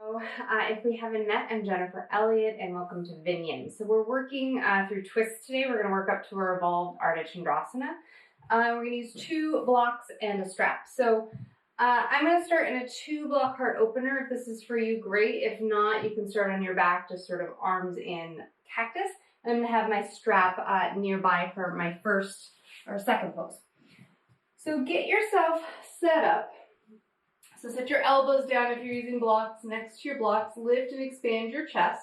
If we haven't met, I'm Jennifer Elliott, and welcome to VinYin. So we're working through twists today. We're going to work up to a Revolved Ardha Chandrasana. We're going to use 2 blocks and a strap. So I'm going to start in a 2-block heart opener. If this is for you, great. If not, you can start on your back, just sort of arms in cactus. And I'm going to have my strap nearby for my first or second pose. So get yourself set up. So set your elbows down if you're using blocks next to your blocks. Lift and expand your chest.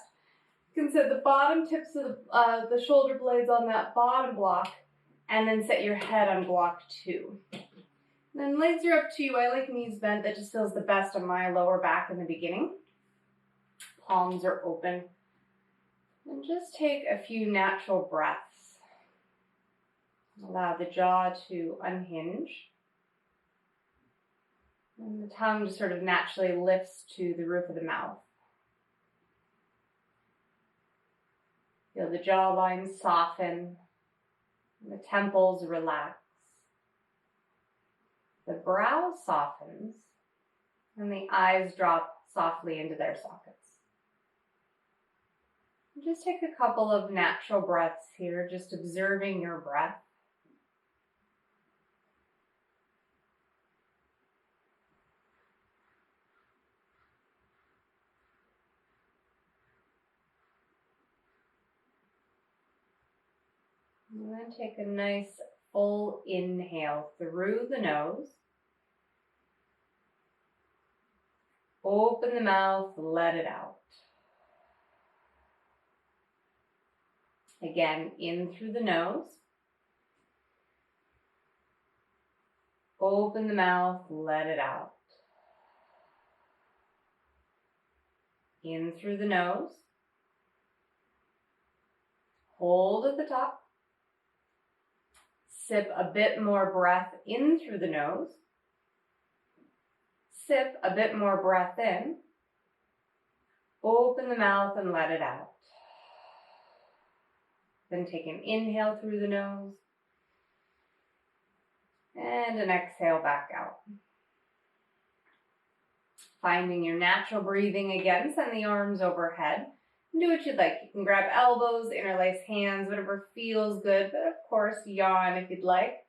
You can set the bottom tips of the shoulder blades on that bottom block, and then set your head on block 2. And then legs are up to you. I like knees bent. That just feels the best on my lower back in the beginning. Palms are open. And just take a few natural breaths. Allow the jaw to unhinge. And the tongue just sort of naturally lifts to the roof of the mouth. Feel the jawline soften, and the temples relax. The brow softens, and the eyes drop softly into their sockets. And just take a couple of natural breaths here, just observing your breath. And then take a nice full inhale through the nose. Open the mouth, let it out. Again, in through the nose. Open the mouth, let it out. In through the nose. Hold at the top. Sip a bit more breath in through the nose. Sip a bit more breath in. Open the mouth and let it out. Then take an inhale through the nose. And an exhale back out. Finding your natural breathing again, send the arms overhead. Do what you'd like. You can grab elbows, interlace hands, whatever feels good, but of course, yawn if you'd like.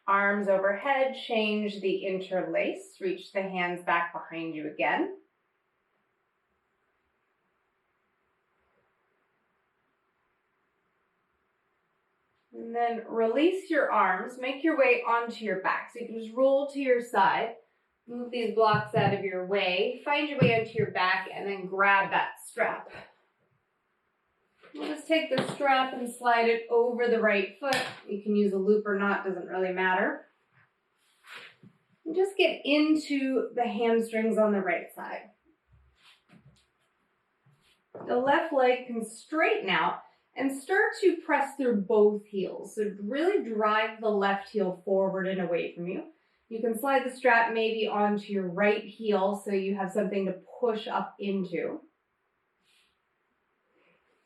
Arms overhead, change the interlace. Reach the hands back behind you again. And then release your arms. Make your way onto your back. So you can just roll to your side. Move these blocks out of your way. Find your way onto your back and then grab that strap. We'll just take the strap and slide it over the right foot. You can use a loop or not, doesn't really matter. And just get into the hamstrings on the right side. The left leg can straighten out and start to press through both heels. So really drive the left heel forward and away from you. You can slide the strap maybe onto your right heel so you have something to push up into.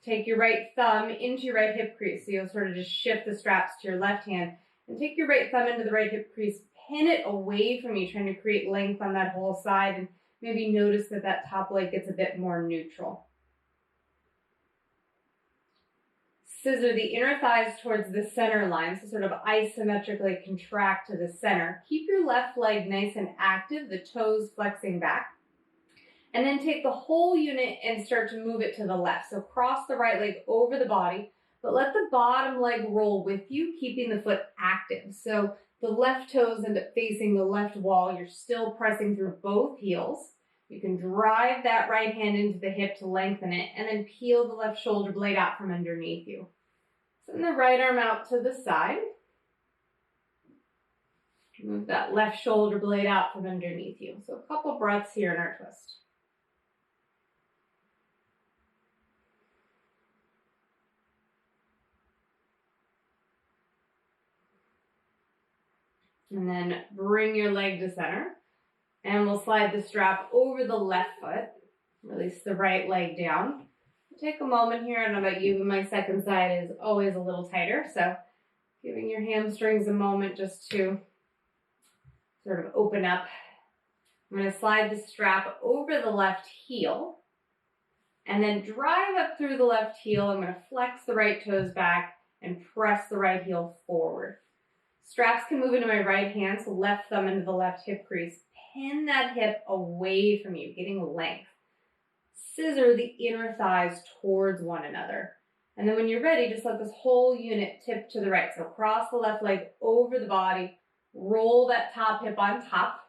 Take your right thumb into your right hip crease. So you'll sort of just shift the straps to your left hand. And take your right thumb into the right hip crease. Pin it away from you, trying to create length on that whole side. And maybe notice that that top leg gets a bit more neutral. Scissor the inner thighs towards the center line, so sort of isometrically contract to the center. Keep your left leg nice and active, the toes flexing back. And then take the whole unit and start to move it to the left. So cross the right leg over the body, but let the bottom leg roll with you, keeping the foot active. So the left toes end up facing the left wall. You're still pressing through both heels. You can drive that right hand into the hip to lengthen it, and then peel the left shoulder blade out from underneath you. Send the right arm out to the side. Move that left shoulder blade out from underneath you. So a couple breaths here in our twist. And then bring your leg to center. And we'll slide the strap over the left foot. Release the right leg down. Take a moment here. I don't know about you, but my second side is always a little tighter. So giving your hamstrings a moment just to sort of open up. I'm going to slide the strap over the left heel and then drive up through the left heel. I'm going to flex the right toes back and press the right heel forward. Straps can move into my right hand, so left thumb into the left hip crease. Pin that hip away from you, getting length. Scissor the inner thighs towards one another. And then when you're ready, just let this whole unit tip to the right. So cross the left leg over the body, roll that top hip on top,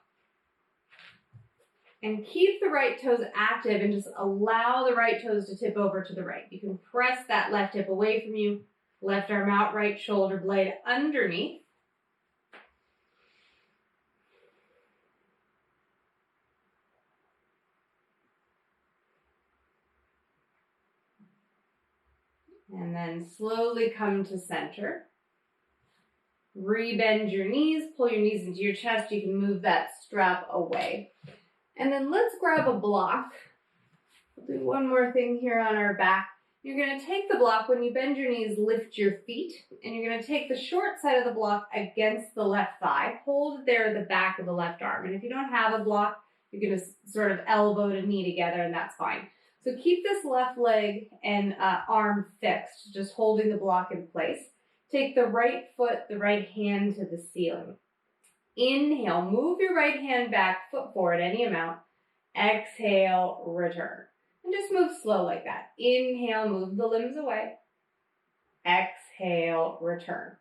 and keep the right toes active and just allow the right toes to tip over to the right. You can press that left hip away from you, left arm out, right shoulder blade underneath. And then slowly come to center. Rebend your knees, pull your knees into your chest. You can move that strap away. And then let's grab a block. We'll do one more thing here on our back. You're going to take the block. When you bend your knees, lift your feet. And you're going to take the short side of the block against the left thigh. Hold it there at the back of the left arm. And if you don't have a block, you're going to sort of elbow to knee together, and that's fine. So keep this left leg and arm fixed, just holding the block in place. Take the right foot, the right hand to the ceiling. Inhale, move your right hand back, foot forward, any amount. Exhale, return. And just move slow like that. Inhale, move the limbs away. Exhale, return.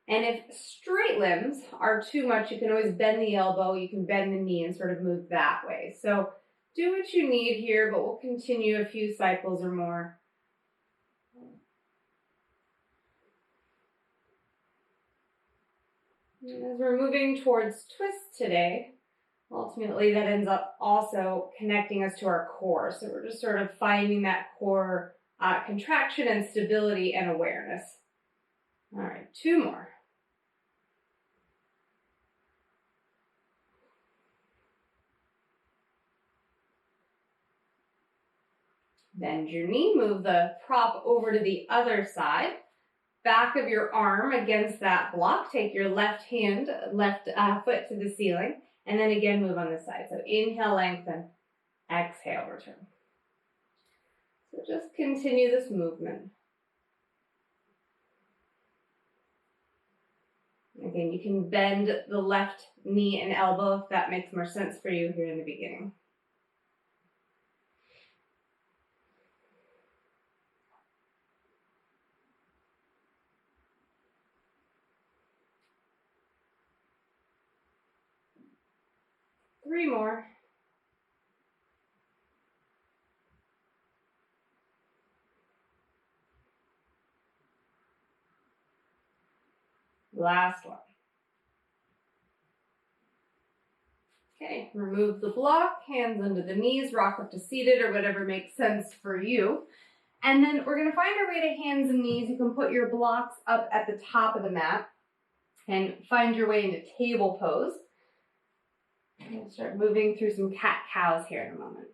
And if straight limbs are too much, you can always bend the elbow, you can bend the knee and sort of move that way. So do what you need here, but we'll continue a few cycles or more. And as we're moving towards twist today, ultimately that ends up also connecting us to our core. So we're just sort of finding that core contraction and stability and awareness. All right, two more. Bend your knee, move the prop over to the other side. Back of your arm against that block. Take your left hand, left foot to the ceiling, and then again move on this side. So inhale, lengthen, exhale, return. So just continue this movement. Again, you can bend the left knee and elbow if that makes more sense for you here in the beginning. Three more. Last one. Okay, remove the block, hands under the knees, rock up to seated or whatever makes sense for you. And then we're going to find our way to hands and knees. You can put your blocks up at the top of the mat and find your way into table pose. We'll start moving through some cat-cows here in a moment.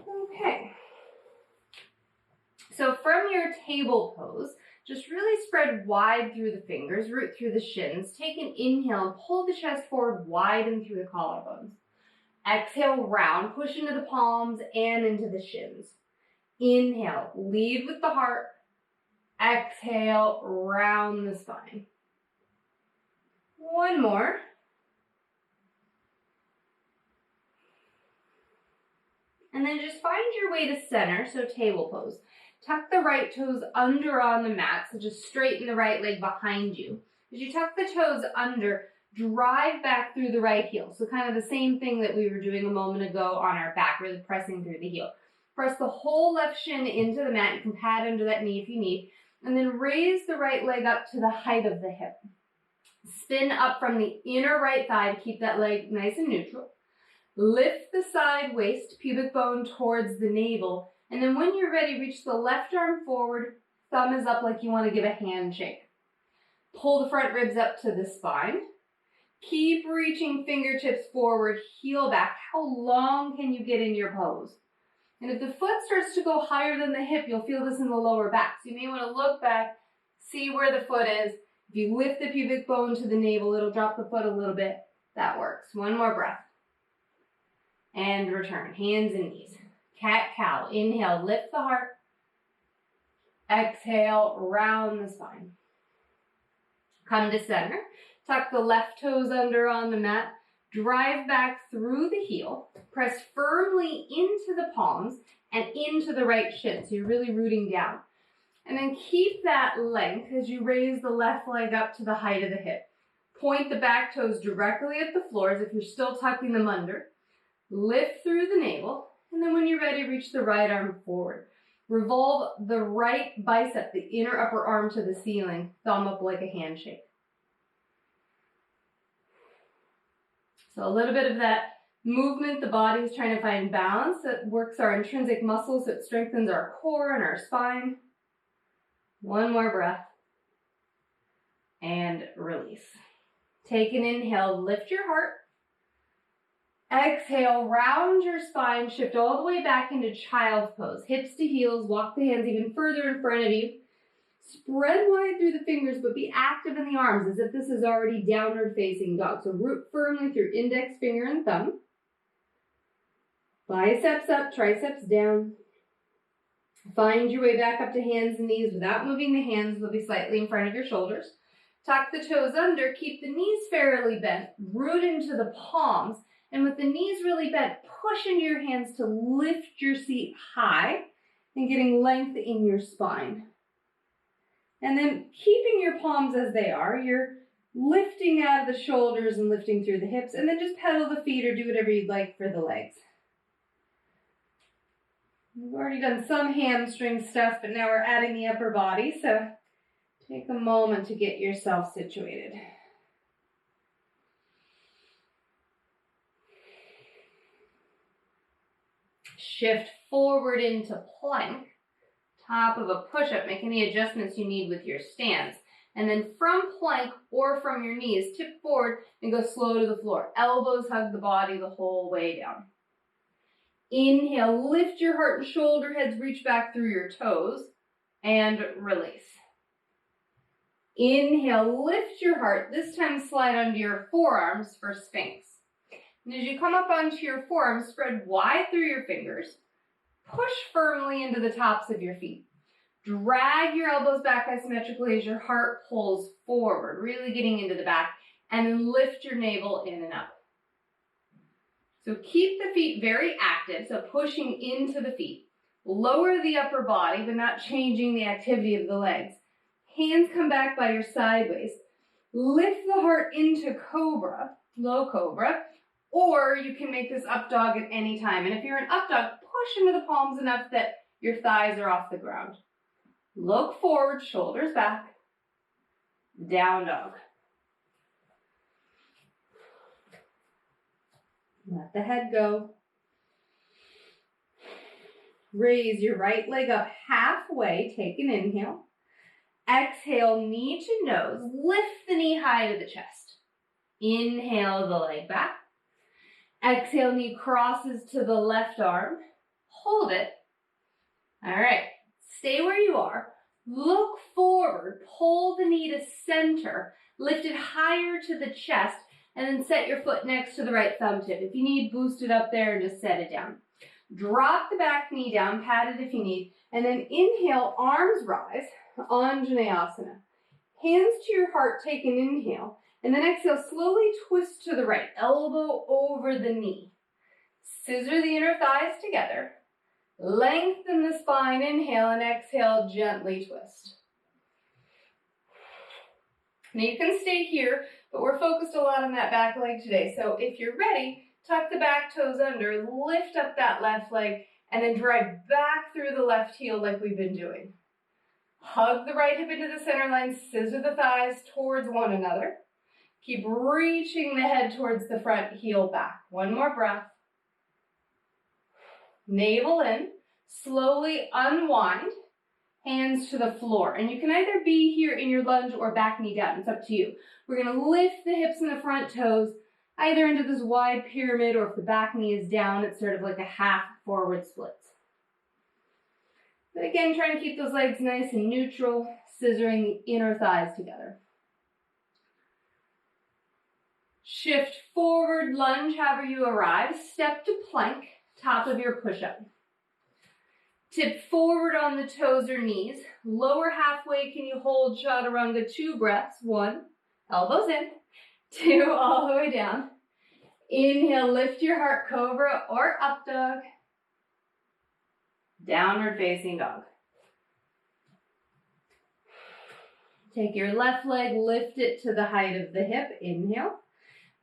Okay. So from your table pose, just really spread wide through the fingers, root through the shins. Take an inhale and pull the chest forward, widen through the collarbones. Exhale, round, push into the palms and into the shins. Inhale, lead with the heart. Exhale, round the spine. One more. And then just find your way to center, so table pose. Tuck the right toes under on the mat, so just straighten the right leg behind you. As you tuck the toes under, drive back through the right heel. So kind of the same thing that we were doing a moment ago on our back, really pressing through the heel. Press the whole left shin into the mat. You can pad under that knee if you need. And then raise the right leg up to the height of the hip. Spin up from the inner right thigh to keep that leg nice and neutral. Lift the side waist, pubic bone towards the navel. And then when you're ready, reach the left arm forward. Thumb is up like you want to give a handshake. Pull the front ribs up to the spine. Keep reaching fingertips forward, heel back. How long can you get in your pose? And if the foot starts to go higher than the hip, you'll feel this in the lower back. So you may want to look back, see where the foot is. If you lift the pubic bone to the navel, it'll drop the foot a little bit. That works. One more breath. And return. Hands and knees. Cat-cow. Inhale, lift the heart. Exhale, round the spine. Come to center. Tuck the left toes under on the mat. Drive back through the heel. Press firmly into the palms and into the right shin. So you're really rooting down. And then keep that length as you raise the left leg up to the height of the hip. Point the back toes directly at the floor as if you're still tucking them under. Lift through the navel. And then when you're ready, reach the right arm forward. Revolve the right bicep, the inner upper arm to the ceiling. Thumb up like a handshake. So a little bit of that movement, the body is trying to find balance. That works our intrinsic muscles, so it strengthens our core and our spine. One more breath. And release. Take an inhale, lift your heart. Exhale, round your spine, shift all the way back into child's pose. Hips to heels, walk the hands even further in front of you. Spread wide through the fingers, but be active in the arms as if this is already downward facing dog. So root firmly through index finger and thumb. Biceps up, triceps down. Find your way back up to hands and knees without moving the hands. They'll be slightly in front of your shoulders. Tuck the toes under, keep the knees fairly bent, root into the palms, and with the knees really bent, push into your hands to lift your seat high and getting length in your spine. And then keeping your palms as they are, you're lifting out of the shoulders and lifting through the hips, and then just pedal the feet or do whatever you'd like for the legs. We've already done some hamstring stuff, but now we're adding the upper body, so take a moment to get yourself situated. Shift forward into plank. Top of a push-up, make any adjustments you need with your stance. And then from plank or from your knees, tip forward and go slow to the floor. Elbows hug the body the whole way down. Inhale, lift your heart and shoulder heads, reach back through your toes, and release. Inhale, lift your heart. This time slide onto your forearms for Sphinx. And as you come up onto your forearms, spread wide through your fingers. Push firmly into the tops of your feet. Drag your elbows back isometrically as your heart pulls forward, really getting into the back, and then lift your navel in and up. So keep the feet very active, so pushing into the feet. Lower the upper body, but not changing the activity of the legs. Hands come back by your side waist. Lift the heart into cobra, low cobra, or you can make this up dog at any time. And if you're an up dog, push into the palms enough that your thighs are off the ground. Look forward, shoulders back, down dog. Let the head go. Raise your right leg up halfway, take an inhale. Exhale, knee to nose, lift the knee high to the chest. Inhale the leg back. Exhale, knee crosses to the left arm. Hold it. All right, stay where you are. Look forward, pull the knee to center, lift it higher to the chest, and then set your foot next to the right thumb tip. If you need, boost it up there and just set it down. Drop the back knee down, pat it if you need, and then inhale, arms rise, Anjaneyasana. Hands to your heart, take an inhale, and then exhale, slowly twist to the right, elbow over the knee. Scissor the inner thighs together. Lengthen the spine, inhale, and exhale, gently twist. Now you can stay here, but we're focused a lot on that back leg today. So if you're ready, tuck the back toes under, lift up that left leg, and then drive back through the left heel like we've been doing. Hug the right hip into the center line, scissor the thighs towards one another. Keep reaching the head towards the front, heel back. One more breath. Navel in, slowly unwind, hands to the floor. And you can either be here in your lunge or back knee down. It's up to you. We're going to lift the hips and the front toes either into this wide pyramid, or if the back knee is down, it's sort of like a half forward split. But again, trying to keep those legs nice and neutral, scissoring the inner thighs together. Shift forward, lunge, however you arrive. Step to plank, top of your push-up. Tip forward on the toes or knees. Lower halfway, can you hold chaturanga 2 breaths? 1, elbows in. 2, all the way down. Inhale, lift your heart, cobra or up dog. Downward facing dog. Take your left leg, lift it to the height of the hip. Inhale.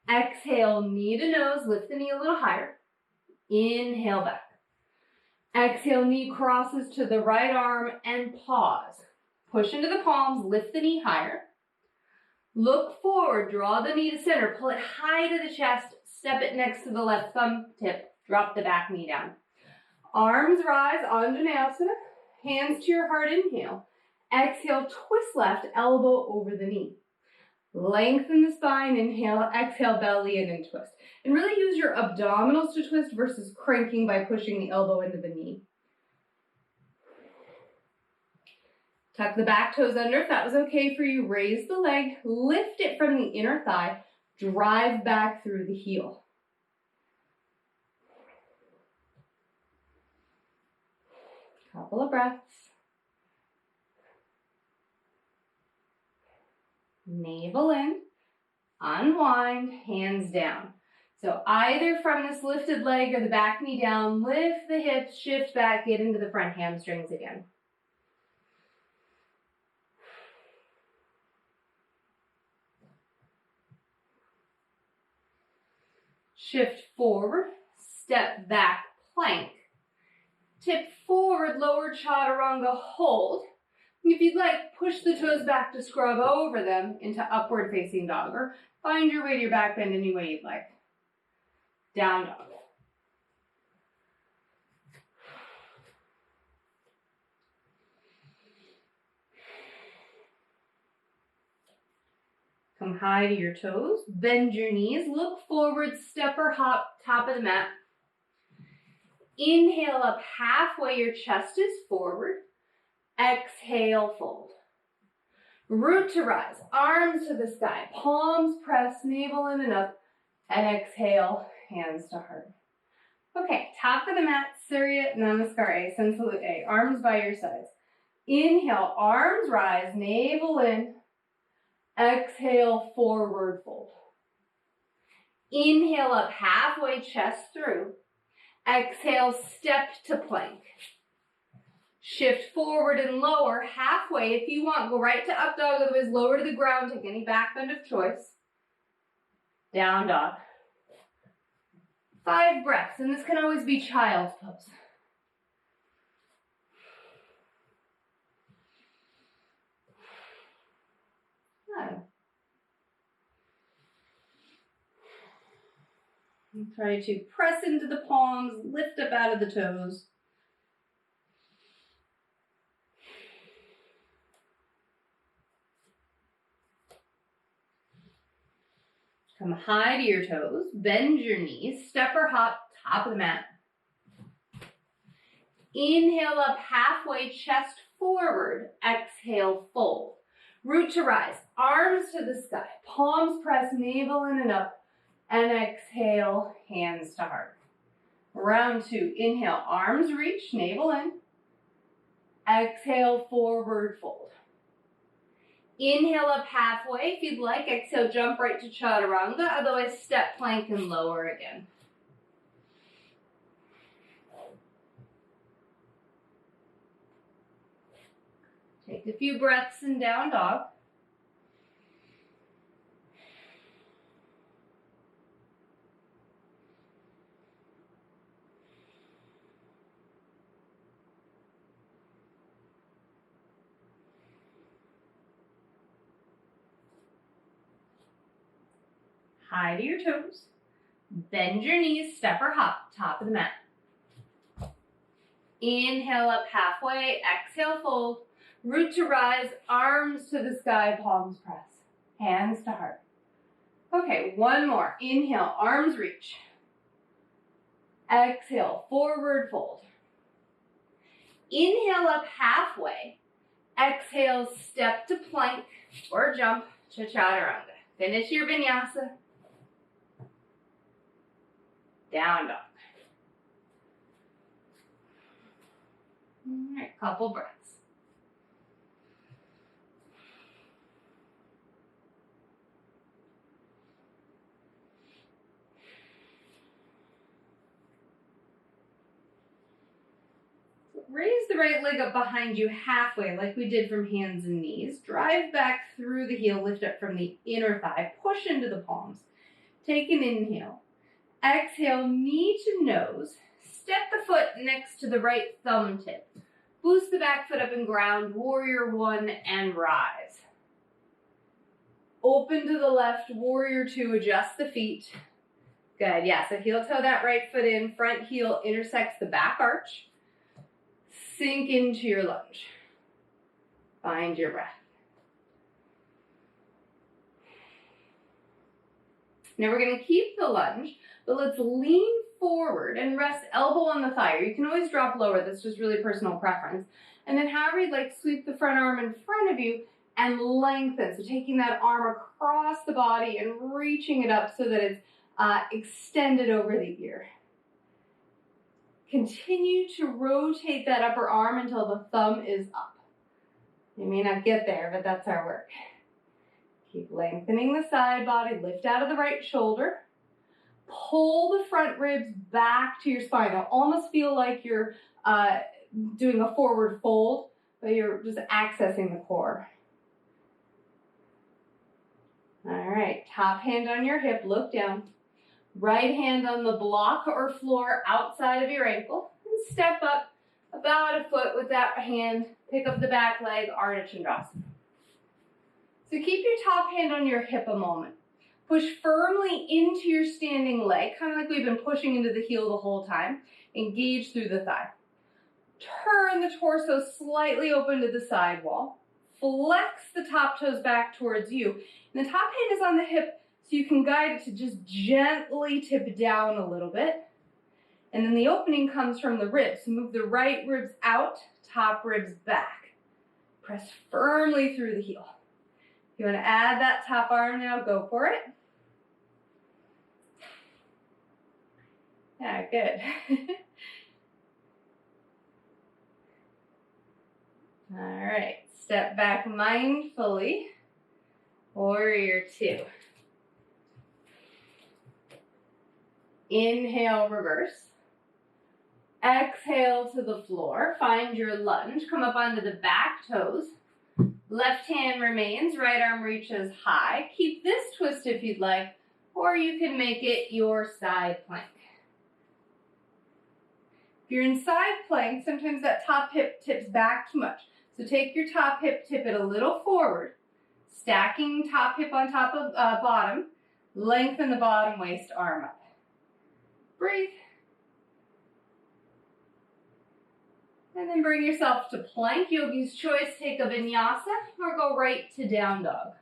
Exhale, knee to nose, lift the knee a little higher. Inhale back. Exhale, knee crosses to the right arm and pause. Push into the palms, lift the knee higher. Look forward, draw the knee to center, pull it high to the chest, step it next to the left thumb tip, drop the back knee down. Arms rise, Anjaneyasana, hands to your heart, inhale. Exhale, twist left, elbow over the knee. Lengthen the spine, inhale, exhale, belly in and twist. And really use your abdominals to twist versus cranking by pushing the elbow into the knee. Tuck the back toes under. If that was okay for you, raise the leg, lift it from the inner thigh, drive back through the heel. Couple of breaths. Navel in, unwind, hands down. So either from this lifted leg or the back knee down, lift the hips, shift back, get into the front hamstrings again. Shift forward, step back, plank. Tip forward, lower chaturanga, hold. If you'd like, push the toes back to scrub over them into upward facing dog, or find your way to your back bend any way you'd like. Down dog. Come high to your toes, bend your knees, look forward, step or hop, top of the mat. Inhale up halfway, your chest is forward. Exhale, fold. Root to rise, arms to the sky, palms press, navel in and up, and exhale, hands to heart. Okay, top of the mat, Surya Namaskar, Sun Salute A, arms by your sides. Inhale, arms rise, navel in. Exhale, forward fold. Inhale up halfway, chest through. Exhale, step to plank. Shift forward and lower halfway. If you want, go right to up dog, otherwise lower to the ground. Take any back bend of choice. Down dog. 5 breaths, and this can always be child's pose. And try to press into the palms, lift up out of the toes. Come high to your toes, bend your knees, step or hop, top of the mat. Inhale up halfway, chest forward. Exhale, fold. Root to rise, arms to the sky, palms press, navel in and up, and exhale, hands to heart. Round 2, inhale, arms reach, navel in. Exhale, forward fold. Inhale up halfway. If you'd like, exhale, jump right to chaturanga. Otherwise, step, plank, and lower again. Take a few breaths in down dog. High to your toes. Bend your knees, step or hop, top of the mat. Inhale up halfway, exhale, fold. Root to rise, arms to the sky, palms press. Hands to heart. Okay, one more. Inhale, arms reach. Exhale, forward fold. Inhale up halfway. Exhale, step to plank or jump to chaturanga. Finish your vinyasa. Down dog. All right, couple breaths. Raise the right leg up behind you halfway like we did from hands and knees. Drive back through the heel, lift up from the inner thigh, push into the palms. Take an inhale. Exhale, knee to nose. Step the foot next to the right thumb tip. Boost the back foot up and ground, warrior one, and rise. Open to the left, warrior two, adjust the feet. Good, yeah, so heel toe that right foot in, front heel intersects the back arch. Sink into your lunge. Find your breath. Now we're going to keep the lunge, but let's lean forward and rest elbow on the thigh. Or you can always drop lower. That's just really personal preference. And then however you'd like, sweep the front arm in front of you and lengthen. So taking that arm across the body and reaching it up so that it's extended over the ear. Continue to rotate that upper arm until the thumb is up. You may not get there, but that's our work. Keep lengthening the side body, lift out of the right shoulder. Pull the front ribs back to your spine. It'll almost feel like you're doing a forward fold, but you're just accessing the core. All right, top hand on your hip, look down. Right hand on the block or floor outside of your ankle. And step up about a foot with that hand. Pick up the back leg, Ardha Chandrasana. So keep your top hand on your hip a moment. Push firmly into your standing leg, kind of like we've been pushing into the heel the whole time. Engage through the thigh. Turn the torso slightly open to the side wall. Flex the top toes back towards you. And the top hand is on the hip, so you can guide it to just gently tip down a little bit. And then the opening comes from the ribs. So move the right ribs out, top ribs back. Press firmly through the heel. If you want to add that top arm now, go for it. Yeah, good. All right, step back mindfully. Warrior two. Inhale, reverse. Exhale to the floor. Find your lunge. Come up onto the back toes. Left hand remains. Right arm reaches high. Keep this twist if you'd like, or you can make it your side plank. If you're in side plank, sometimes that top hip tips back too much. So take your top hip, tip it a little forward. Stacking top hip on top of bottom. Lengthen the bottom waist arm up. Breathe. And then bring yourself to plank. Yogi's choice, take a vinyasa or go right to down dog.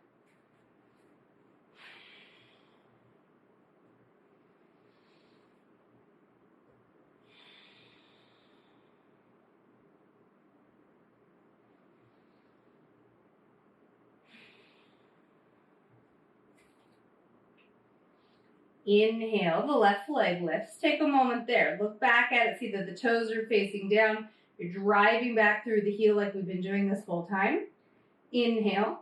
Inhale, the left leg lifts. Take a moment there. Look back at it. See that the toes are facing down. You're driving back through the heel like we've been doing this whole time. Inhale.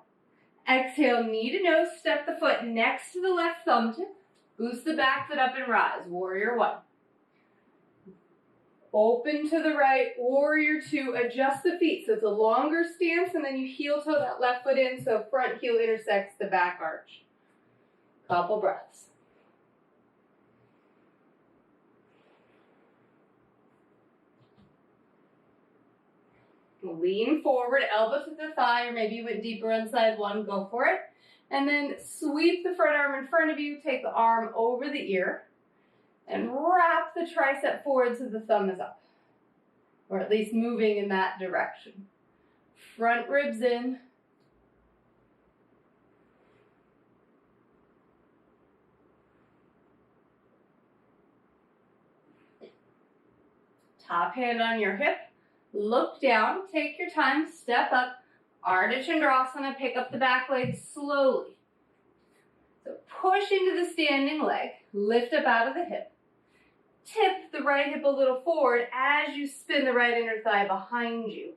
Exhale, knee to nose. Step the foot next to the left thumb tip. Boost the back foot up and rise. Warrior one. Open to the right. Warrior two. Adjust the feet. So it's a longer stance, and then you heel toe that left foot in so front heel intersects the back arch. Couple breaths. Lean forward, elbow to the thigh, or maybe you went deeper on side one, go for it. And then sweep the front arm in front of you, take the arm over the ear, and wrap the tricep forward so the thumb is up, or at least moving in that direction. Front ribs in. Top hand on your hip. Look down. Take your time. Step up. Ardha Chandrasana. Pick up the back leg slowly. So push into the standing leg. Lift up out of the hip. Tip the right hip a little forward as you spin the right inner thigh behind you.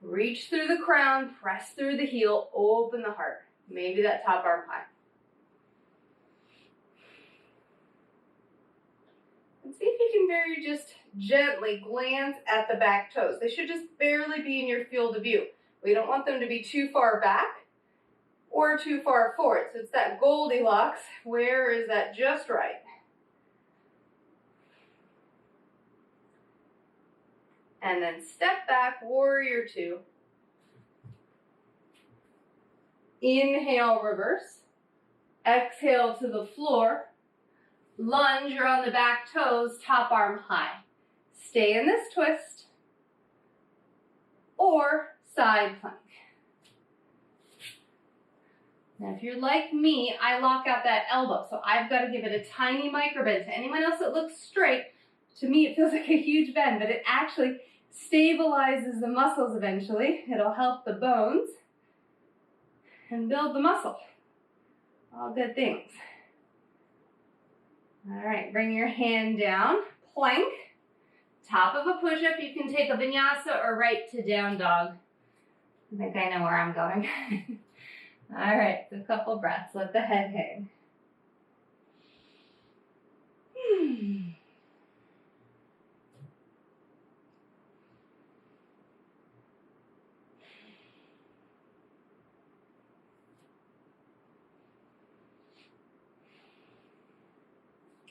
Reach through the crown, press through the heel, open the heart. Maybe that top arm high. And see if you can very just gently glance at the back toes. They should just barely be in your field of view. We don't want them to be too far back or too far forward. So it's that Goldilocks. Where is that just right? And then step back, warrior two. Inhale, reverse. Exhale to the floor. Lunge, you're on the back toes, top arm high. Stay in this twist. Or side plank. Now, if you're like me, I lock out that elbow, so I've got to give it a tiny micro bend. To anyone else that looks straight, to me it feels like a huge bend, but it actually stabilizes the muscles eventually. It'll help the bones and build the muscle. All good things. All right, bring your hand down, plank. Top of a push-up, you can take a vinyasa or right to down dog. I think I know where I'm going. All right, so a couple breaths. Let the head hang.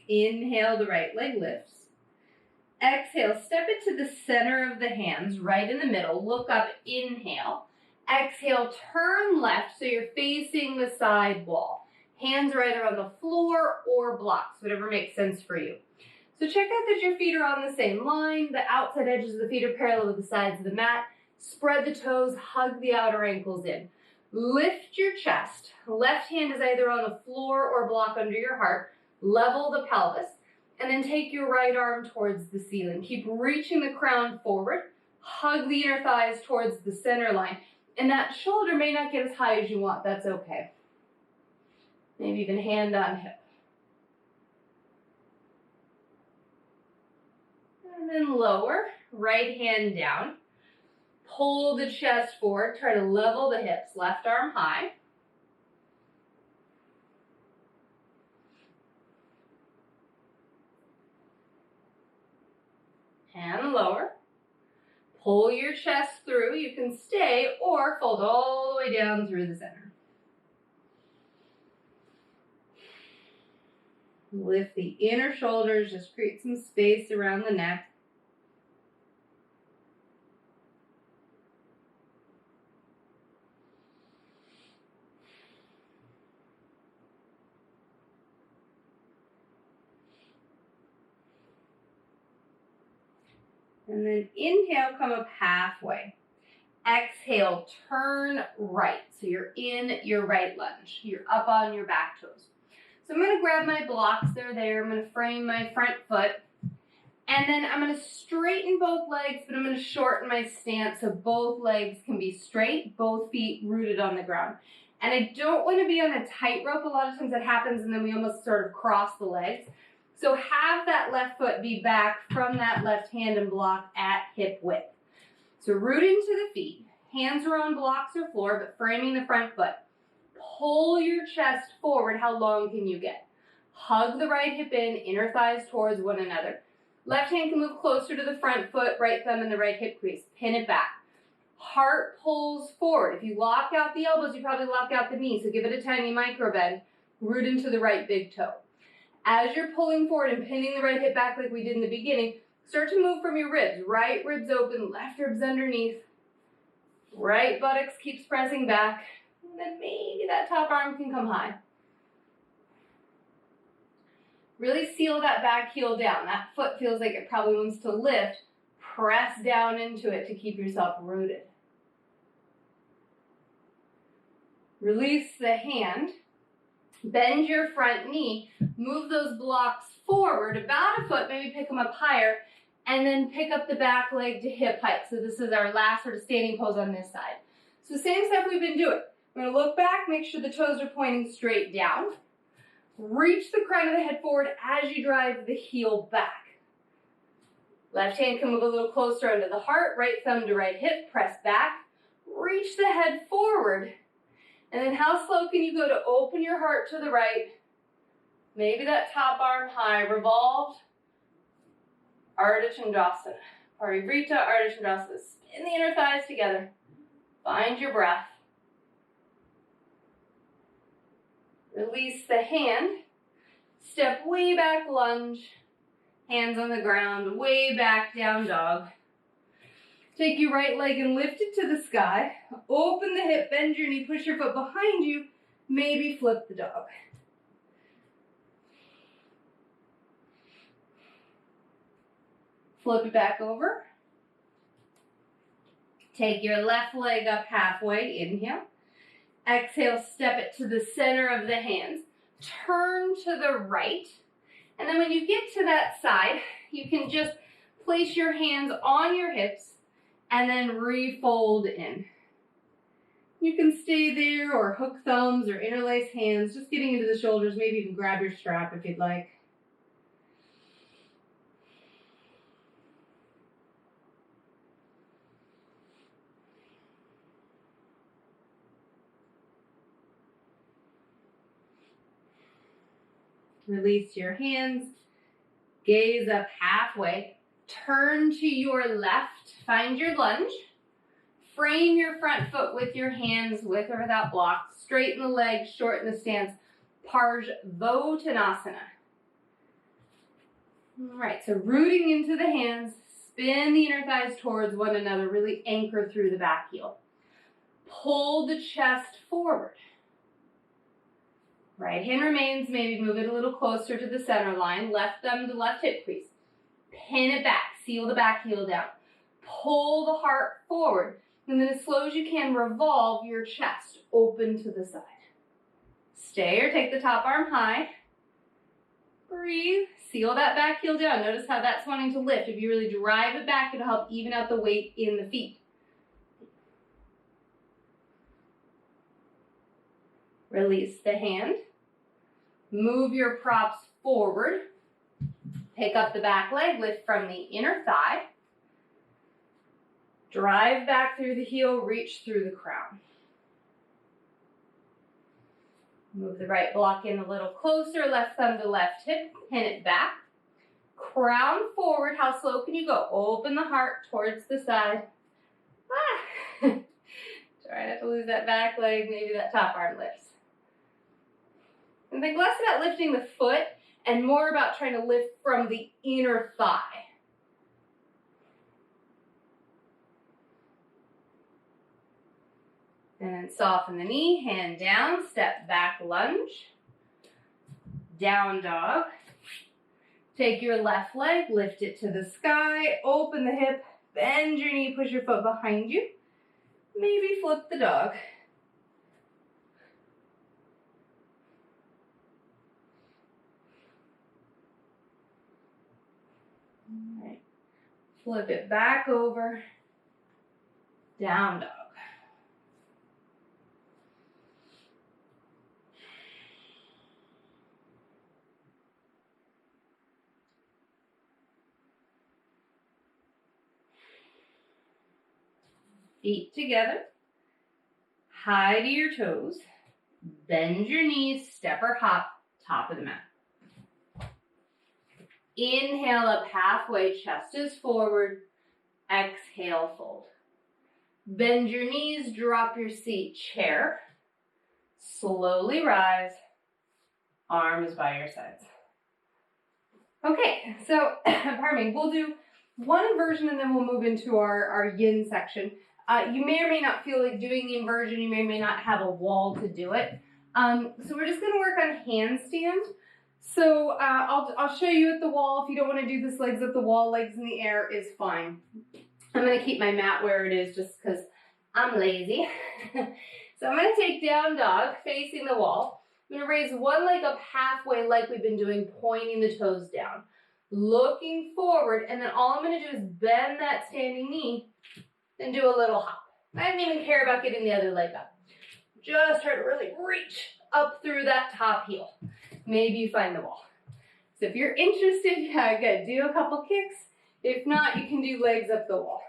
Inhale, the right leg lifts. Exhale, step it to the center of the hands, right in the middle. Look up, inhale. Exhale, turn left so you're facing the side wall. Hands are either on the floor or blocks, whatever makes sense for you. So check out that your feet are on the same line. The outside edges of the feet are parallel with the sides of the mat. Spread the toes, hug the outer ankles in. Lift your chest. Left hand is either on the floor or block under your heart. Level the pelvis. And then take your right arm towards the ceiling. Keep reaching the crown forward. Hug the inner thighs towards the center line. And that shoulder may not get as high as you want. That's okay. Maybe even hand on hip. And then lower. Right hand down. Pull the chest forward. Try to level the hips. Left arm high. And lower. Pull your chest through. You can stay or fold all the way down through the center. Lift the inner shoulders. Just create some space around the neck. And then inhale, come up halfway. Exhale, turn right. So you're in your right lunge. You're up on your back toes. So I'm going to grab my blocks. They're there. I'm going to frame my front foot. And then I'm going to straighten both legs, but I'm going to shorten my stance so both legs can be straight, both feet rooted on the ground. And I don't want to be on a tightrope. A lot of times that happens and then we almost sort of cross the legs. So have that left foot be back from that left hand and block at hip width. So root into the feet. Hands are on blocks or floor, but framing the front foot. Pull your chest forward. How long can you get? Hug the right hip in, inner thighs towards one another. Left hand can move closer to the front foot, right thumb in the right hip crease. Pin it back. Heart pulls forward. If you lock out the elbows, you probably lock out the knees. So give it a tiny micro bend. Root into the right big toe. As you're pulling forward and pinning the right hip back like we did in the beginning, start to move from your ribs. Right ribs open, left ribs underneath. Right buttocks keeps pressing back. And then maybe that top arm can come high. Really seal that back heel down. That foot feels like it probably wants to lift. Press down into it to keep yourself rooted. Release the hand. Bend your front knee. Move those blocks forward about a foot, maybe pick them up higher, and then pick up the back leg to hip height. So this is our last sort of standing pose on this side. So same stuff we've been doing. We're going to look back, make sure the toes are pointing straight down. Reach the crown of the head forward as you drive the heel back. Left hand can move a little closer under the heart, right thumb to right hip, press back. Reach the head forward. And then how slow can you go to open your heart to the right? Maybe that top arm high, revolved. Ardha Chandrasana. Parivrita, Ardha Chandrasana. Spin the inner thighs together. Find your breath. Release the hand. Step way back, lunge. Hands on the ground, way back, down dog. Take your right leg and lift it to the sky. Open the hip, bend your knee, push your foot behind you. Maybe flip the dog. Flip it back over. Take your left leg up halfway, inhale. Exhale, step it to the center of the hands. Turn to the right. And then when you get to that side, you can just place your hands on your hips and then refold in. You can stay there or hook thumbs or interlace hands, just getting into the shoulders. Maybe even grab your strap if you'd like. Release your hands, gaze up halfway, turn to your left, find your lunge, frame your front foot with your hands with or without blocks, straighten the legs, shorten the stance, Parsvottanasana. All right, so rooting into the hands, spin the inner thighs towards one another, really anchor through the back heel. Pull the chest forward. Right hand remains, maybe move it a little closer to the center line. Left thumb to left hip crease. Pin it back, seal the back heel down. Pull the heart forward. And then as slow as you can, revolve your chest open to the side. Stay or take the top arm high. Breathe, seal that back heel down. Notice how that's wanting to lift. If you really drive it back, it'll help even out the weight in the feet. Release the hand. Move your props forward. Pick up the back leg, lift from the inner thigh. Drive back through the heel, reach through the crown. Move the right block in a little closer, left thumb to left hip, pin it back. Crown forward, how slow can you go? Open the heart towards the side. Try not to lose that back leg, maybe that top arm lifts. And think less about lifting the foot and more about trying to lift from the inner thigh. And soften the knee, hand down, step back, lunge. Down dog. Take your left leg, lift it to the sky, open the hip, bend your knee, push your foot behind you. Maybe flip the dog. All right. Flip it back over. Down dog. Feet together. High to your toes. Bend your knees, step or hop, top of the mat. Inhale up halfway, chest is forward. Exhale, fold. Bend your knees, drop your seat, chair. Slowly rise. Arms by your sides. Okay, so, pardon me, we'll do one inversion and then we'll move into our yin section. You may or may not feel like doing the inversion. You may or may not have a wall to do it. So we're just going to work on handstand. So I'll show you at the wall. If you don't want to do this legs at the wall, legs in the air is fine. I'm going to keep my mat where it is just because I'm lazy. So So I'm going to take down dog, facing the wall. I'm going to raise one leg up halfway like we've been doing, pointing the toes down. Looking forward, and then all I'm going to do is bend that standing knee and do a little hop. I don't even care about getting the other leg up. Just try to really reach up through that top heel. Maybe you find the wall. So if you're interested, yeah, good. Do a couple kicks. If not, you can do legs up the wall.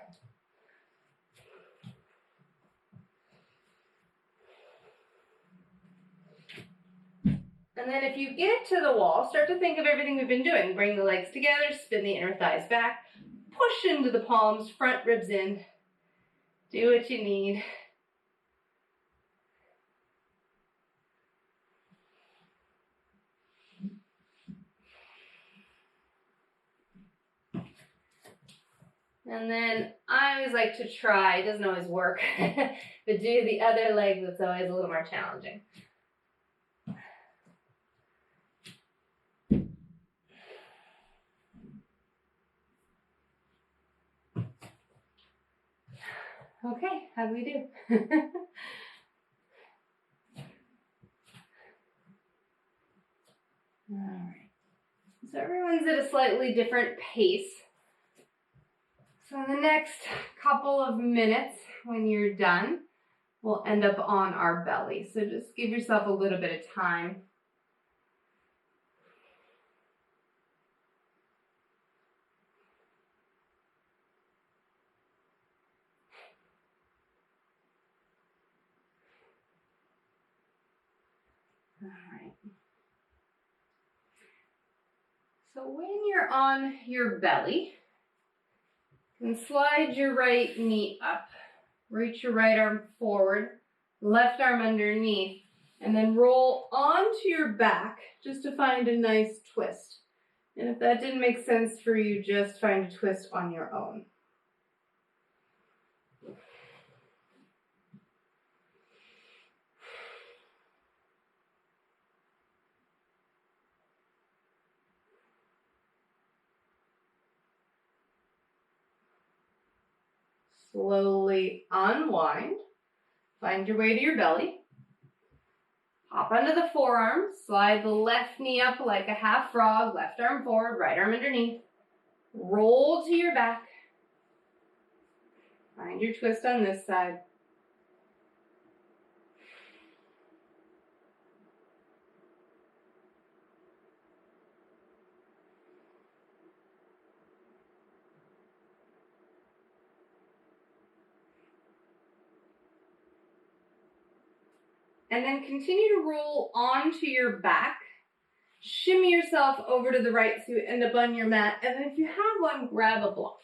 And then if you get to the wall, start to think of everything we've been doing. Bring the legs together, spin the inner thighs back, push into the palms, front ribs in. Do what you need. And then I always like to try, it doesn't always work, but do the other leg that's always a little more challenging. Okay, how do we do? All right. So everyone's at a slightly different pace. So in the next couple of minutes, when you're done, we'll end up on our belly. So just give yourself a little bit of time. All right. So when you're on your belly, you can slide your right knee up, reach your right arm forward, left arm underneath, and then roll onto your back just to find a nice twist. And if that didn't make sense for you, just find a twist on your own. Slowly unwind, find your way to your belly, hop onto the forearm, slide the left knee up like a half frog, left arm forward, right arm underneath, roll to your back, find your twist on this side. And then continue to roll onto your back. Shimmy yourself over to the right so you end up on your mat. And then if you have one, grab a block.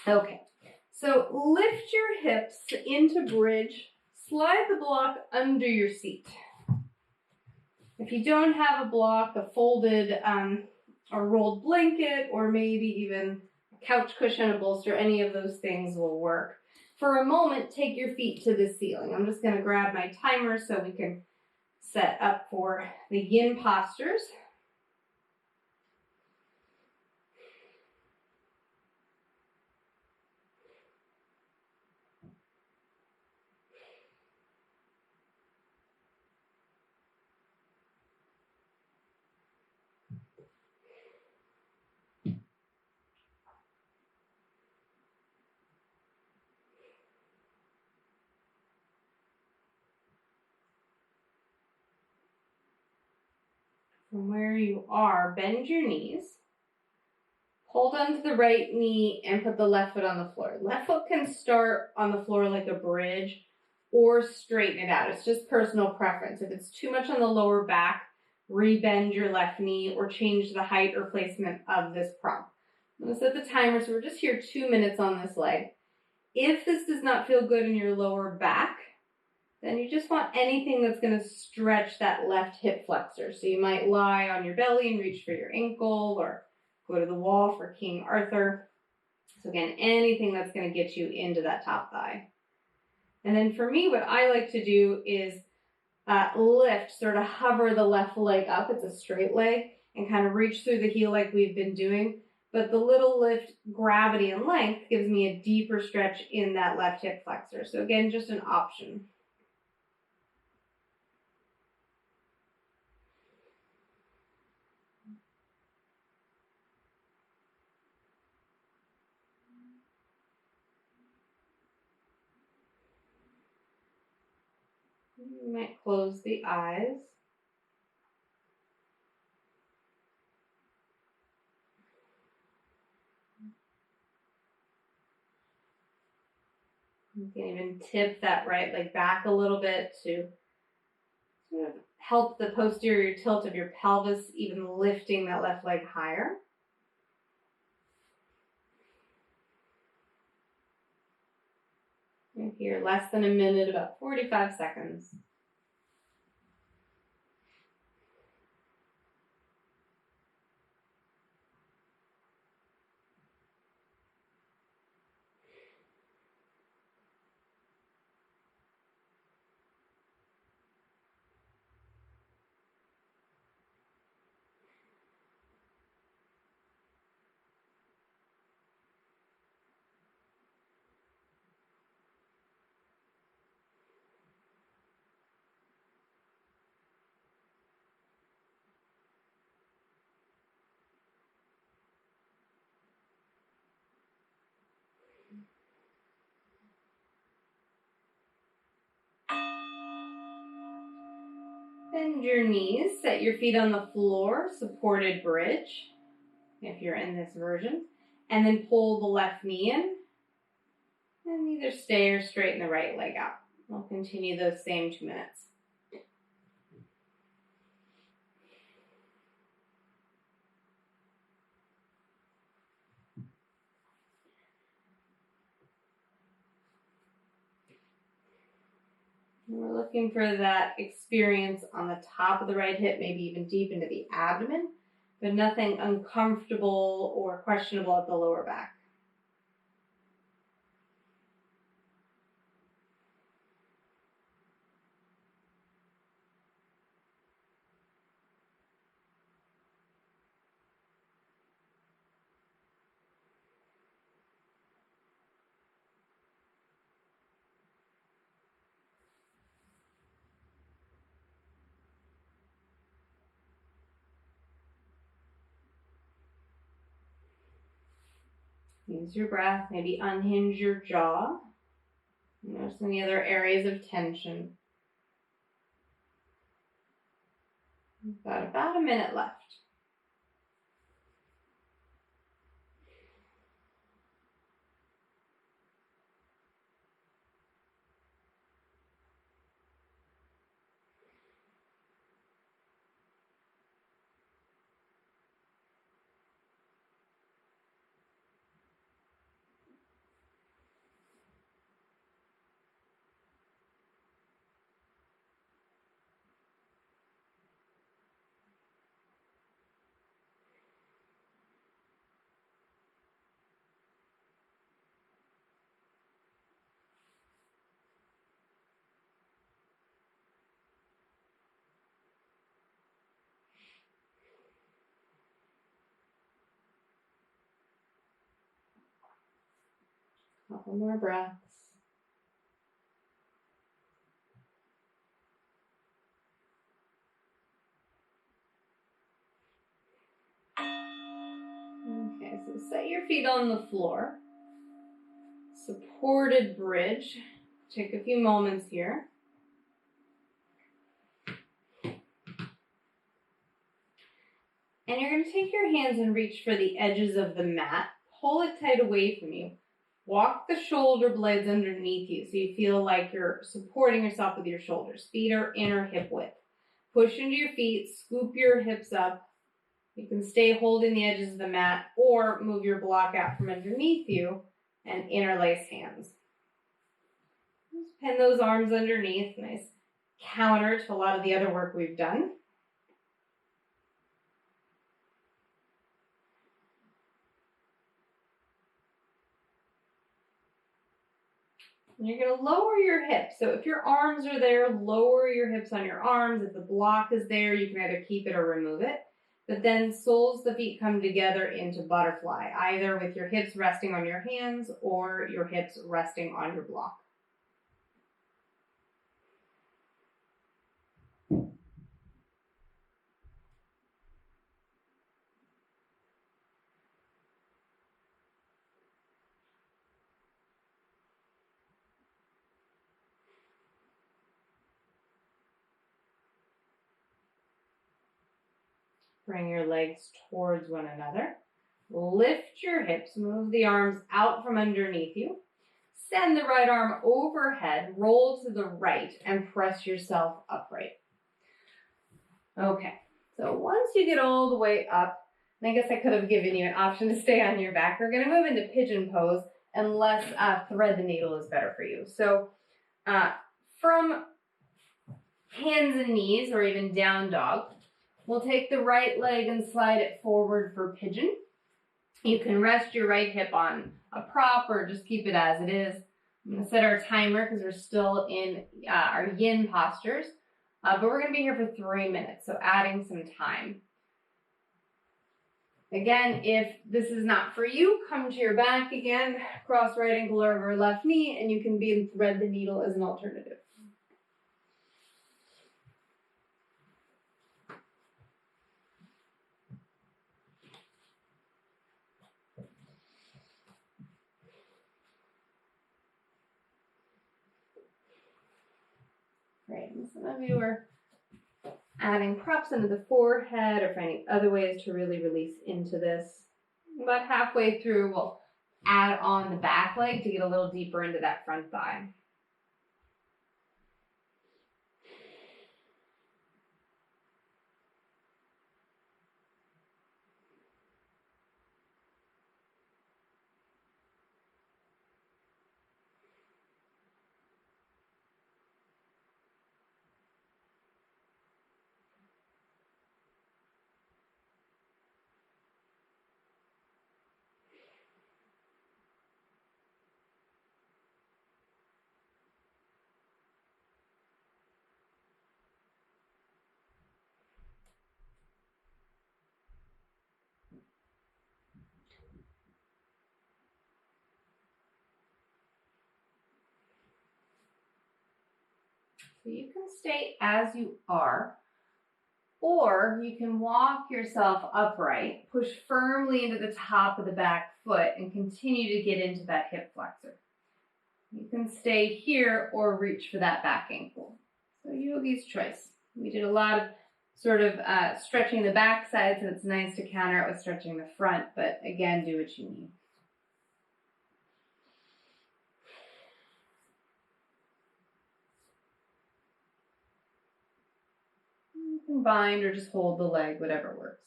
Okay, so lift your hips into bridge. Slide the block under your seat. If you don't have a block, a folded or rolled blanket, or maybe even couch cushion, a bolster, any of those things will work. For a moment, take your feet to the ceiling. I'm just going to grab my timer so we can set up for the yin postures. From where you are, bend your knees. Hold onto the right knee and put the left foot on the floor. Left foot can start on the floor like a bridge or straighten it out. It's just personal preference. If it's too much on the lower back, rebend your left knee or change the height or placement of this prop. I'm going to set the timer, so we're just here 2 minutes on this leg. If this does not feel good in your lower back, then you just want anything that's going to stretch that left hip flexor. So you might lie on your belly and reach for your ankle, or go to the wall for King Arthur. So again, anything that's going to get you into that top thigh. And then for me, what I like to do is lift, sort of hover the left leg up. It's a straight leg, and kind of reach through the heel like we've been doing. but the little lift, gravity, and length gives me a deeper stretch in that left hip flexor. So again, just an option. You might close the eyes. You can even tip that right leg back a little bit to sort of help the posterior tilt of your pelvis, even lifting that left leg higher. And here, less than a minute, about 45 seconds. Bend your knees, set your feet on the floor, supported bridge, if you're in this version, and then pull the left knee in, and either stay or straighten the right leg out. We'll continue those same 2 minutes. We're looking for that experience on the top of the right hip, maybe even deep into the abdomen, but nothing uncomfortable or questionable at the lower back. Use your breath, maybe unhinge your jaw. Notice any other areas of tension. We've got about a minute left. Couple more breaths. Okay, so set your feet on the floor. Supported bridge. Take a few moments here. And you're going to take your hands and reach for the edges of the mat. Pull it tight away from you. Walk the shoulder blades underneath you so you feel like you're supporting yourself with your shoulders. Feet are inner hip width. Push into your feet, scoop your hips up. You can stay holding the edges of the mat or move your block out from underneath you and interlace hands. Just pin those arms underneath. Nice counter to a lot of the other work we've done. And you're going to lower your hips. So if your arms are there, lower your hips on your arms. If the block is there, you can either keep it or remove it. but then soles of the feet come together into butterfly, either with your hips resting on your hands or your hips resting on your block. Bring your legs towards one another. Lift your hips, move the arms out from underneath you. Send the right arm overhead, roll to the right, and press yourself upright. Okay, so once you get all the way up, and I guess I could have given you an option to stay on your back, we're going to move into pigeon pose unless thread the needle is better for you. So from hands and knees or even down dog, we'll take the right leg and slide it forward for pigeon. You can rest your right hip on a prop or just keep it as it is. I'm going to set our timer because we're still in our yin postures, but we're going to be here for 3 minutes, so adding some time. Again, if this is not for you, come to your back again, cross right ankle over left knee, and you can be in thread the needle as an alternative. Great, and some of you are adding props into the forehead or finding other ways to really release into this. About halfway through, we'll add on the back leg to get a little deeper into that front thigh. So you can stay as you are, or you can walk yourself upright, push firmly into the top of the back foot, and continue to get into that hip flexor. You can stay here or reach for that back ankle. So yogi's choice. We did a lot of sort of stretching the back side, so it's nice to counter it with stretching the front, but again, do what you need. You can bind or just hold the leg, whatever works.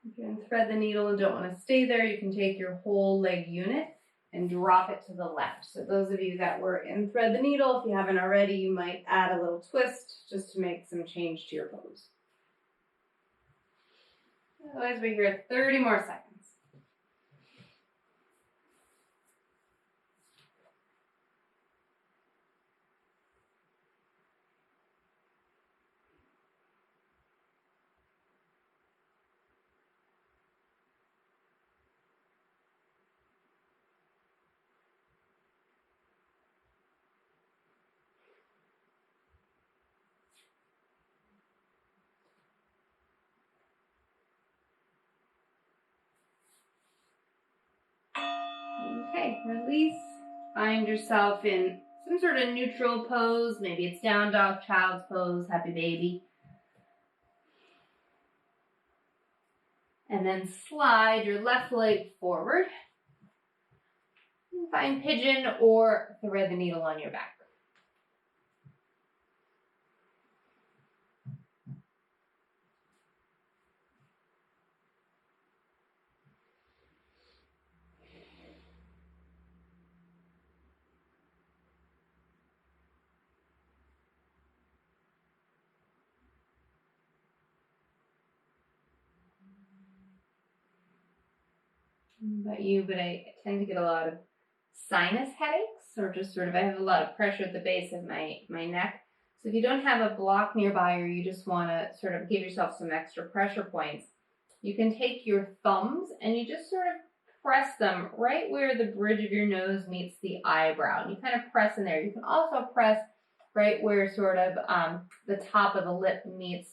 If you can thread the needle and don't want to stay there, you can take your whole leg unit and drop it to the left. So those of you that were in thread the needle, if you haven't already, you might add a little twist just to make some change to your pose. Otherwise, we're here 30 more seconds. Okay, release. Find yourself in some sort of neutral pose. Maybe it's down dog, child's pose, happy baby. And then slide your left leg forward. Find pigeon or thread the needle on your back. About you, but I tend to get a lot of sinus headaches, or just sort of, I have a lot of pressure at the base of my neck. So if you don't have a block nearby, or you just want to sort of give yourself some extra pressure points, you can take your thumbs and you just sort of press them right where the bridge of your nose meets the eyebrow. And you kind of press in there. You can also press right where sort of the top of the lip meets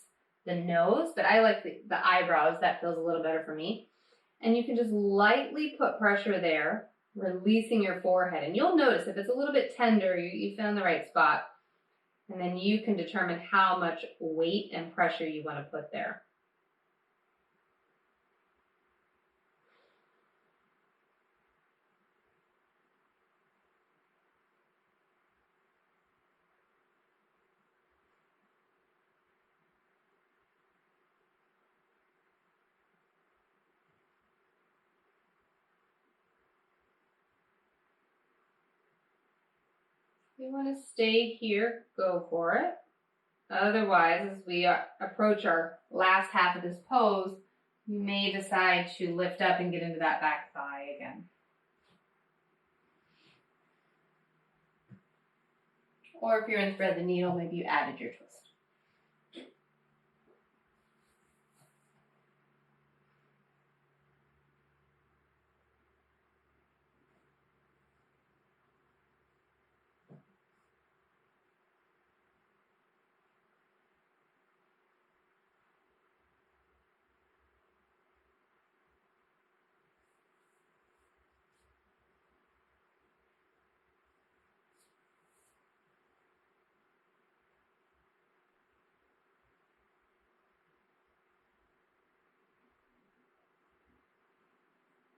the nose, but I like the eyebrows. That feels a little better for me. And you can just lightly put pressure there, releasing your forehead. And you'll notice if it's a little bit tender, you found the right spot. And then you can determine how much weight and pressure you want to put there. If you want to stay here, go for it. Otherwise, as we approach our last half of this pose, you may decide to lift up and get into that back thigh again. Or if you're in thread the needle, maybe you added your twist.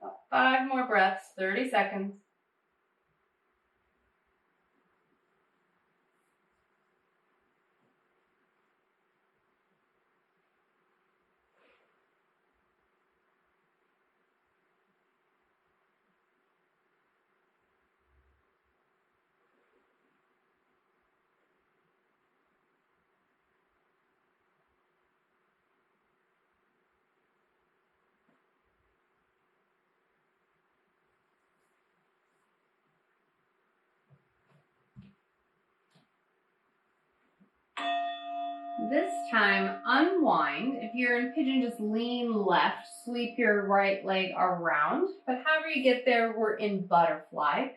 About 5 more breaths, 30 seconds. This time, unwind. If you're in Pigeon, just lean left, sweep your right leg around. But however you get there, we're in Butterfly.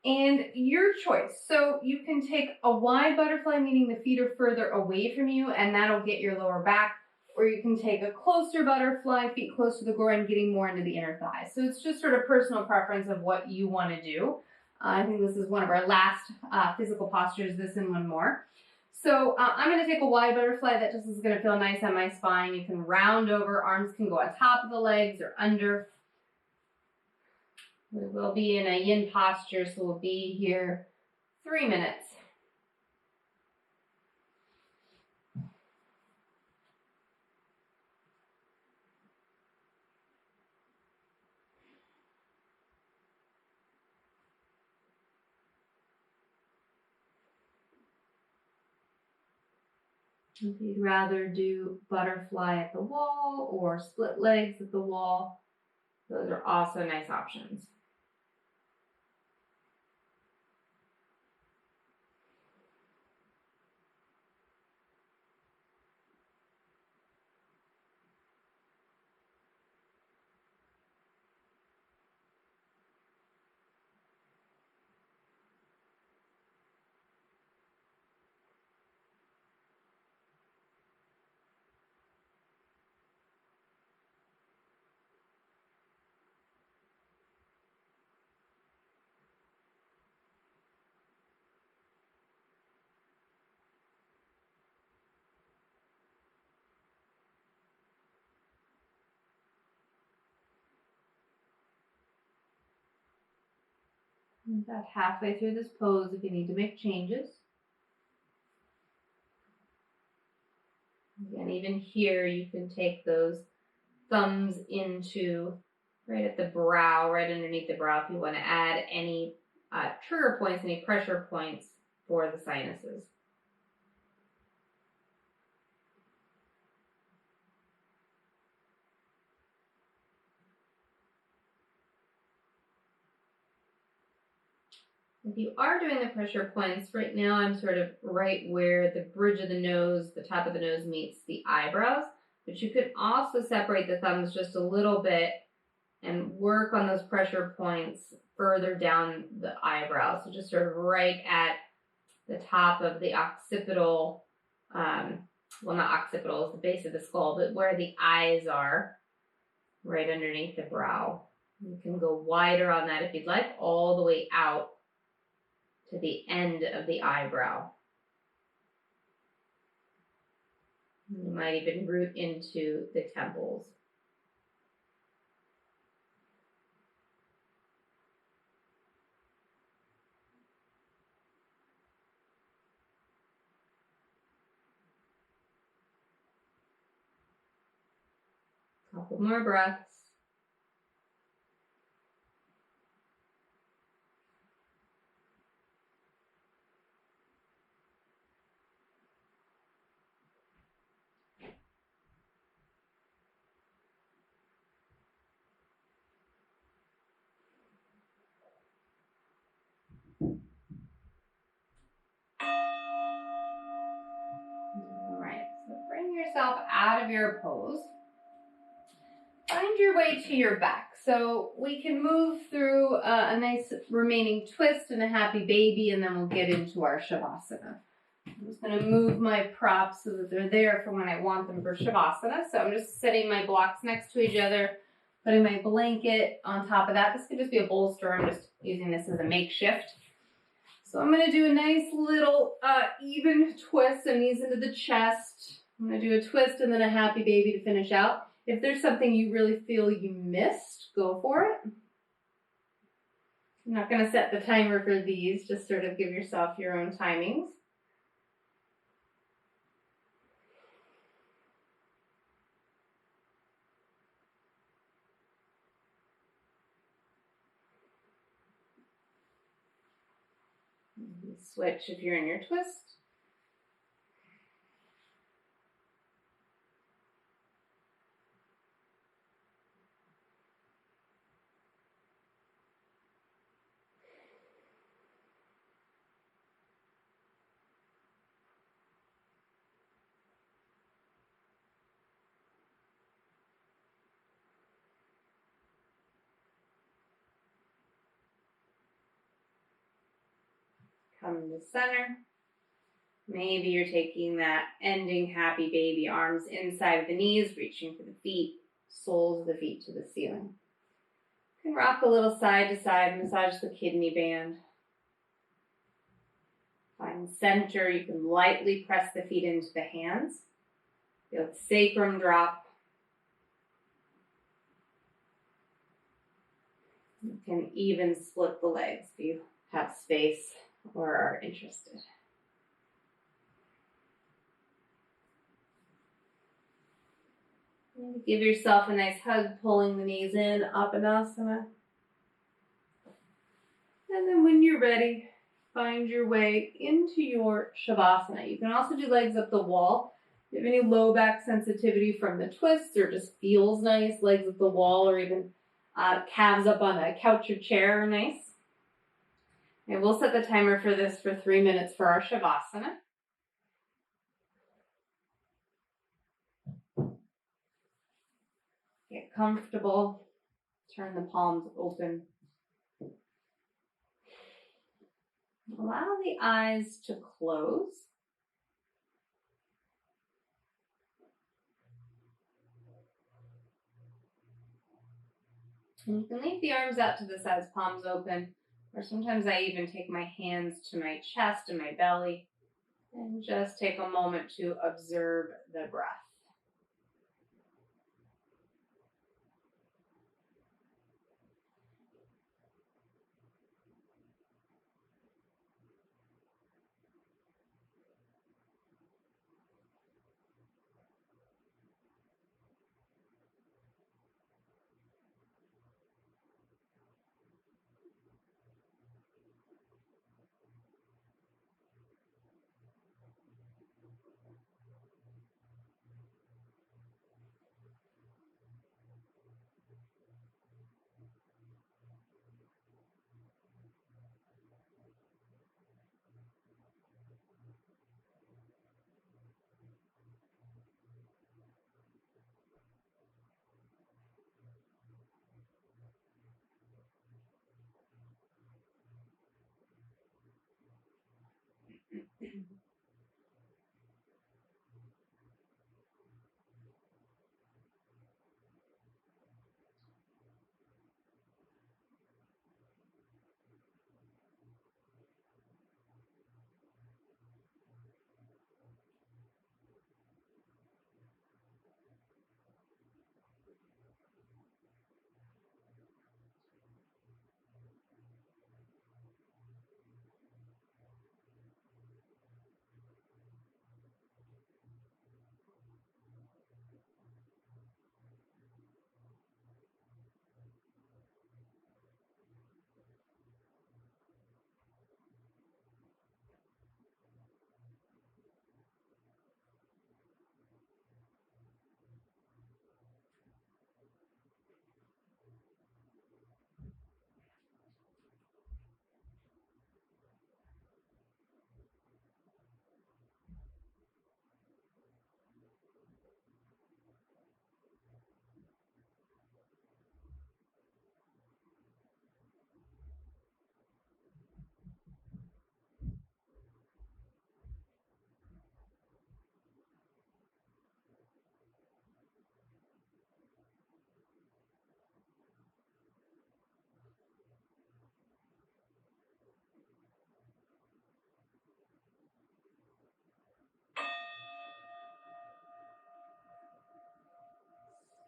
And your choice. So you can take a wide butterfly, meaning the feet are further away from you, and that'll get your lower back. Or you can take a closer butterfly, feet close to the groin, getting more into the inner thigh. So it's just sort of personal preference of what you want to do. I think this is one of our last physical postures, this and one more. So I'm going to take a wide butterfly. That just is going to feel nice on my spine. You can round over. Arms can go on top of the legs or under. We will be in a yin posture, so we'll be here 3 minutes. If you'd rather do butterfly at the wall or split legs at the wall, those are also nice options. About halfway through this pose, if you need to make changes. Again, even here, you can take those thumbs into right at the brow, right underneath the brow, if you want to add any trigger points, any pressure points for the sinuses. If you are doing the pressure points, right now I'm sort of right where the bridge of the nose, the top of the nose meets the eyebrows, but you could also separate the thumbs just a little bit and work on those pressure points further down the eyebrows. So just sort of right at the top of the occipital, well, not occipital, it's the base of the skull, but where the eyes are, right underneath the brow. You can go wider on that if you'd like, all the way out to the end of the eyebrow. You might even root into the temples. Couple more breaths. All right, so bring yourself out of your pose. Find your way to your back. So we can move through a nice remaining twist and a happy baby, and then we'll get into our Savasana. I'm just going to move my props so that they're there for when I want them for Savasana. So I'm just setting my blocks next to each other, putting my blanket on top of that. This could just be a bolster. I'm just using this as a makeshift. So I'm going to do a nice little even twist and knees into the chest. I'm going to do a twist and then a happy baby to finish out. If there's something you really feel you missed, go for it. I'm not going to set the timer for these, just sort of give yourself your own timings. Switch if you're in your twist. Come to center. Maybe you're taking that ending happy baby arms inside of the knees, reaching for the feet, soles of the feet to the ceiling. You can rock a little side to side, massage the kidney band. Find center. You can lightly press the feet into the hands. Feel the sacrum drop. You can even split the legs if you have space or are interested. Give yourself a nice hug, pulling the knees in, Apanasana. And then when you're ready, find your way into your Shavasana. You can also do legs up the wall. If you have any low back sensitivity from the twist or just feels nice, legs up the wall or even calves up on a couch or chair are nice. And we'll set the timer for this for 3 minutes for our Shavasana. Get comfortable. Turn the palms open. Allow the eyes to close. And you can leave the arms out to the sides, palms open, or sometimes I even take my hands to my chest and my belly and just take a moment to observe the breath.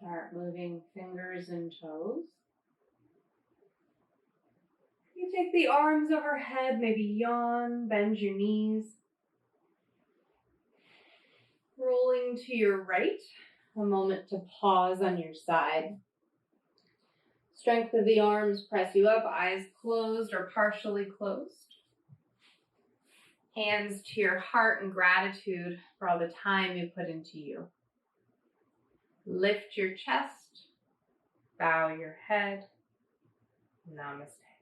Start moving fingers and toes. You take the arms overhead, maybe yawn, bend your knees. Rolling to your right, a moment to pause on your side. Strength of the arms press you up, eyes closed or partially closed. Hands to your heart in gratitude for all the time you put into you. Lift your chest, bow your head. Namaste.